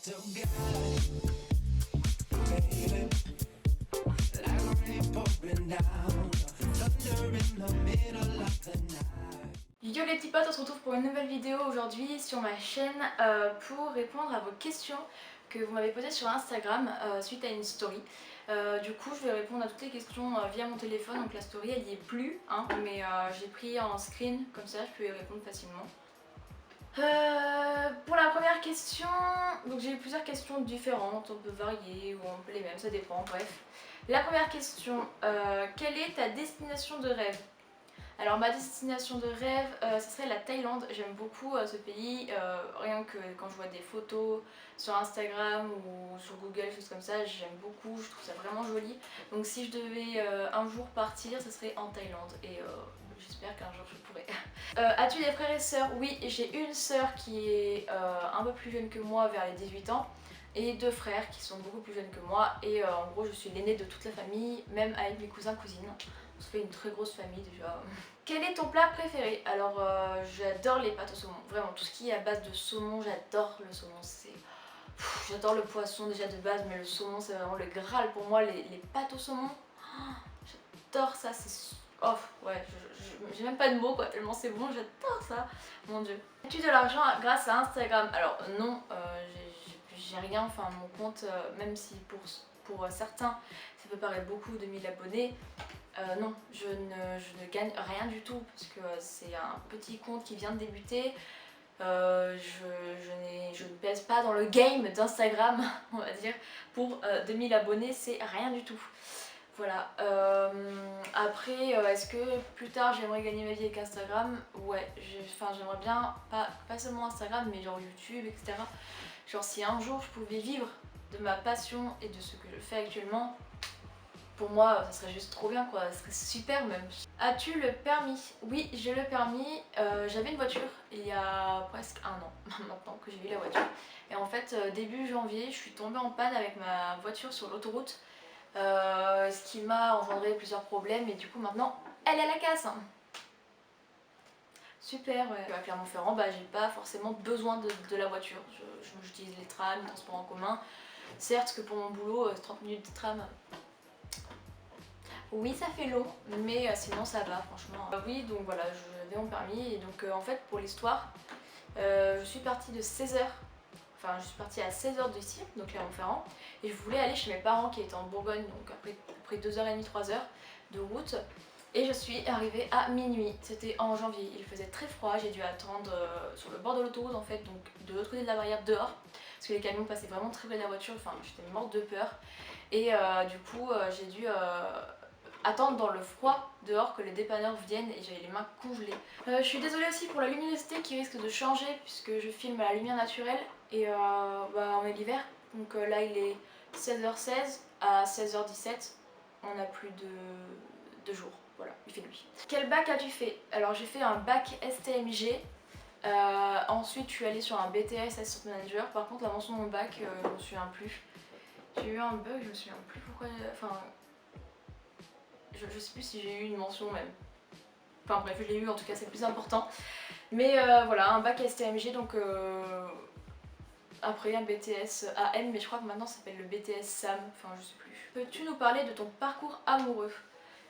to God, baby. Like rain pouring down, thunder in the middle of the night. Yo les petits potes, on se retrouve pour une nouvelle vidéo aujourd'hui sur ma chaîne pour répondre à vos questions que vous m'avez posées sur Instagram suite à une story. Du coup je vais répondre à toutes les questions via mon téléphone, donc la story elle y est plus, hein, mais j'ai pris en screen, comme ça je peux y répondre facilement. Pour la première question, donc j'ai eu plusieurs questions différentes, on peut varier ou un peu les mêmes, ça dépend, bref. La première question, quelle est ta destination de rêve ? Alors ma destination de rêve, ce serait la Thaïlande. J'aime beaucoup ce pays, rien que quand je vois des photos sur Instagram ou sur Google, choses comme ça, j'aime beaucoup, je trouve ça vraiment joli. Donc si je devais un jour partir, ce serait en Thaïlande et j'espère qu'un jour je pourrai. As-tu des frères et sœurs? Oui, j'ai une sœur qui est un peu plus jeune que moi, vers les 18 ans. Et deux frères qui sont beaucoup plus jeunes que moi et en gros je suis l'aînée de toute la famille, même avec mes cousins cousines. On se fait une très grosse famille déjà. Quel est ton plat préféré? Alors j'adore les pâtes au saumon, vraiment tout ce qui est à base de saumon, j'adore le saumon. J'adore le poisson déjà de base, mais le saumon c'est vraiment le graal pour moi, les pâtes au saumon. J'adore ça, c'est... Oh ouais, j'ai même pas de mots quoi, tellement c'est bon, j'adore ça, mon dieu. As-tu de l'argent grâce à Instagram? Alors non, j'ai rien, enfin mon compte, même si pour certains ça peut paraître beaucoup, 2000 abonnés, non, je ne gagne rien du tout parce que c'est un petit compte qui vient de débuter. Je ne pèse pas dans le game d'Instagram, on va dire. Pour 2000 abonnés, c'est rien du tout. Voilà. Après, est-ce que plus tard j'aimerais gagner ma vie avec Instagram? Ouais, j'aimerais bien, pas seulement Instagram, mais genre YouTube, etc. Genre si un jour je pouvais vivre de ma passion et de ce que je fais actuellement, pour moi ça serait juste trop bien quoi, ça serait super même. As-tu le permis? Oui, j'ai le permis. J'avais une voiture il y a presque un an maintenant que j'ai eu la voiture. Et en fait début janvier je suis tombée en panne avec ma voiture sur l'autoroute. Ce qui m'a engendré plusieurs problèmes et du coup maintenant elle est à la casse. Super, ouais. À Clermont-Ferrand, j'ai pas forcément besoin de la voiture. J'utilise les trams, les transports en commun. Certes que pour mon boulot, 30 minutes de tram, oui ça fait long, mais sinon ça va franchement. Oui, donc voilà, j'avais mon permis et donc en fait pour l'histoire, je suis partie de 16h. Enfin, je suis partie à 16h d'ici, donc Clermont-Ferrand, et je voulais aller chez mes parents qui étaient en Bourgogne, donc après 2h30, 3h de route, et je suis arrivée à minuit. C'était en janvier, il faisait très froid, j'ai dû attendre sur le bord de l'autoroute en fait, donc de l'autre côté de la barrière dehors, parce que les camions passaient vraiment très près de la voiture, enfin j'étais morte de peur, et du coup j'ai dû attendre dans le froid dehors que les dépanneurs viennent et j'avais les mains congelées. Je suis désolée aussi pour la luminosité qui risque de changer puisque je filme à la lumière naturelle et on est l'hiver, donc là il est 16h16 à 16h17, on n'a plus de jour, voilà, il fait nuit. Quel bac as-tu fait? Alors j'ai fait un bac STMG, ensuite je suis allée sur un BTS Assistant Manager. Par contre la mention de mon bac, je me souviens plus. J'ai eu un bug, je me souviens plus pourquoi, enfin... Je sais plus si j'ai eu une mention même. Enfin bref, je l'ai eu en tout cas, c'est le plus important. Mais voilà, un bac STMG, donc après un BTS AM, mais je crois que maintenant ça s'appelle le BTS SAM, enfin je sais plus. Peux-tu nous parler de ton parcours amoureux?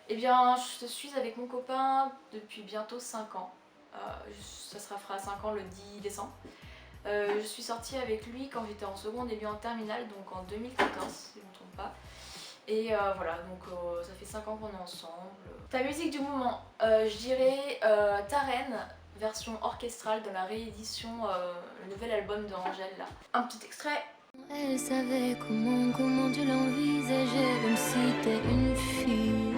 Eh bien, je suis avec mon copain depuis bientôt 5 ans. Ça se fera 5 ans le 10 décembre. Je suis sortie avec lui quand j'étais en seconde et lui en terminale, donc en 2014, si je ne me trompe pas. Et voilà, donc ça fait 5 ans qu'on est ensemble. Ta musique du moment, je dirais Ta Reine, version orchestrale de la réédition, le nouvel album de Angèle là. Un petit extrait. Elle savait comment tu l'envisageais, comme si t'es une fille.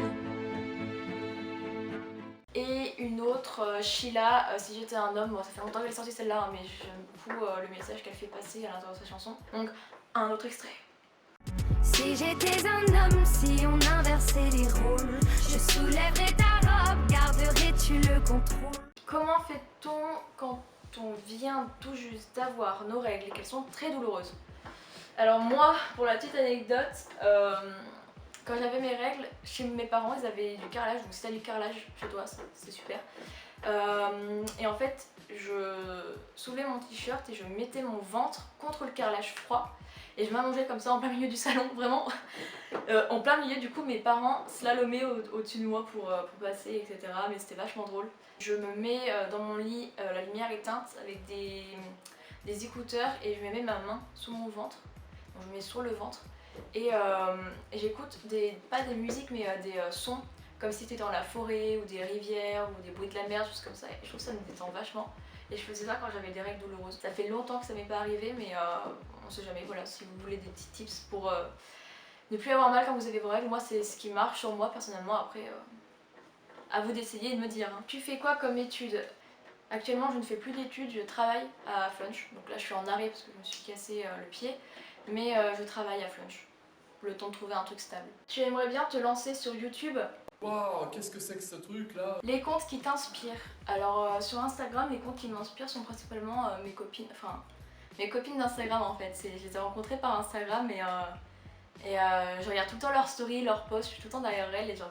Et une autre, Sheila, Si j'étais un homme. Bon, ça fait longtemps qu'elle est sortie celle-là, hein, mais j'aime beaucoup le message qu'elle fait passer à l'intérieur de sa chanson. Donc un autre extrait. Si j'étais un homme, si on inversait les rôles, je soulèverais ta robe, garderais-tu le contrôle? Comment fait-on quand on vient tout juste d'avoir nos règles et qu'elles sont très douloureuses? Alors moi, pour la petite anecdote, quand j'avais mes règles, chez mes parents ils avaient du carrelage, donc si t'as du carrelage chez toi c'est super. Et en fait, je soulevais mon t-shirt et je mettais mon ventre contre le carrelage froid. Et je m'allongeais comme ça en plein milieu du salon, vraiment. En plein milieu, du coup, mes parents slalomaient au-dessus de moi pour passer, etc. Mais c'était vachement drôle. Je me mets dans mon lit, la lumière éteinte, avec des écouteurs et je me mets ma main sous mon ventre. Donc je me mets sur le ventre. Et j'écoute pas des musiques, mais des sons, comme si c'était dans la forêt ou des rivières ou des bruits de la mer, choses comme ça. Et je trouve que ça me détend vachement. Et je faisais ça quand j'avais des règles douloureuses. Ça fait longtemps que ça m'est pas arrivé, mais on sait jamais. Voilà, si vous voulez des petits tips pour ne plus avoir mal quand vous avez vos règles, moi c'est ce qui marche sur moi personnellement. Après, à vous d'essayer et de me dire. Hein. Tu fais quoi comme études? Actuellement, je ne fais plus d'études, je travaille à Flunch. Donc là, je suis en arrêt parce que je me suis cassé le pied, mais je travaille à Flunch. Le temps de trouver un truc stable. Tu aimerais bien te lancer sur YouTube? Waouh, qu'est-ce que c'est que ce truc là? Les comptes qui t'inspirent. Alors sur Instagram, les comptes qui m'inspirent sont principalement mes copines, enfin mes copines d'Instagram en fait. Je les ai rencontrées par Instagram et je regarde tout le temps leurs stories, leurs posts, je suis tout le temps derrière elles et genre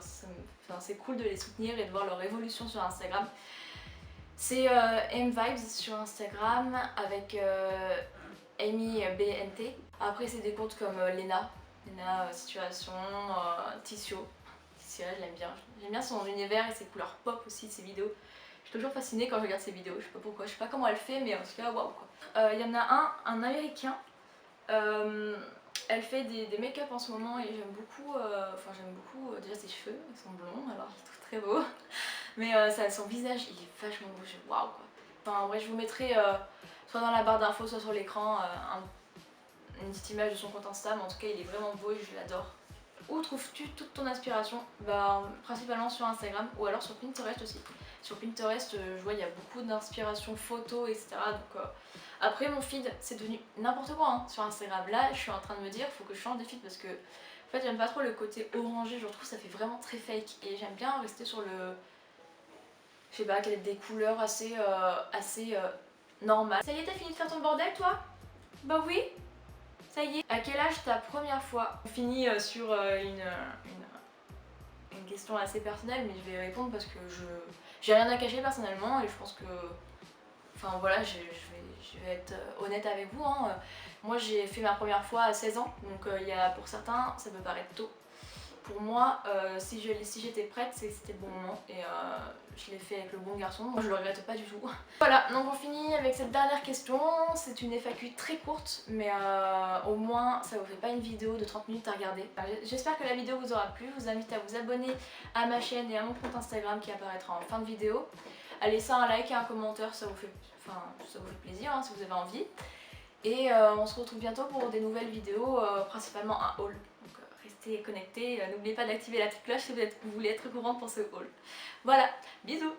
c'est cool de les soutenir et de voir leur évolution sur Instagram. C'est M-Vibes sur Instagram avec Amy BNT. Après c'est des comptes comme Lena Situation, Tissio. Je l'aime bien. J'aime bien son univers et ses couleurs pop aussi, ses vidéos. Je suis toujours fascinée quand je regarde ses vidéos, je sais pas pourquoi, je sais pas comment elle fait, mais en tout cas, waouh quoi. Il y en a un américain. Elle fait des make-up en ce moment et j'aime beaucoup, déjà ses cheveux, ils sont blonds, alors je les trouve très beaux. Mais son visage, il est vachement beau, waouh quoi. Enfin bref, je vous mettrai soit dans la barre d'infos, soit sur l'écran, une petite image de son compte Insta, mais en tout cas il est vraiment beau et je l'adore. Où trouves-tu toute ton inspiration? Bah, principalement sur Instagram ou alors sur Pinterest aussi. Sur Pinterest, je vois il y a beaucoup d'inspiration photos, etc. Donc, après mon feed, c'est devenu n'importe quoi hein, sur Instagram. Là, je suis en train de me dire, faut que je change de feed parce que en fait, j'aime pas trop le côté orangé. Je trouve que ça fait vraiment très fake et j'aime bien rester sur le, je sais pas, des couleurs assez normales. Ça y est, t'as fini de faire ton bordel, toi? Bah oui. Ça y est. À quel âge ta première fois? On finit sur une question assez personnelle, mais je vais répondre parce que j'ai rien à cacher personnellement et je pense que, enfin voilà, je vais être honnête avec vous. Hein. Moi j'ai fait ma première fois à 16 ans, donc pour certains ça peut paraître tôt. Pour moi, si j'étais prête, c'était le bon moment et je l'ai fait avec le bon garçon, moi je le regrette pas du tout. Voilà, donc on finit avec cette dernière question. C'est une FAQ très courte, mais au moins ça vous fait pas une vidéo de 30 minutes à regarder. J'espère que la vidéo vous aura plu, je vous invite à vous abonner à ma chaîne et à mon compte Instagram qui apparaîtra en fin de vidéo. À laisser un like et un commentaire, ça vous fait plaisir hein, si vous avez envie. Et on se retrouve bientôt pour des nouvelles vidéos, principalement un haul. Restez connectés, n'oubliez pas d'activer la petite cloche si vous voulez être au courant pour ce haul. Voilà, bisous!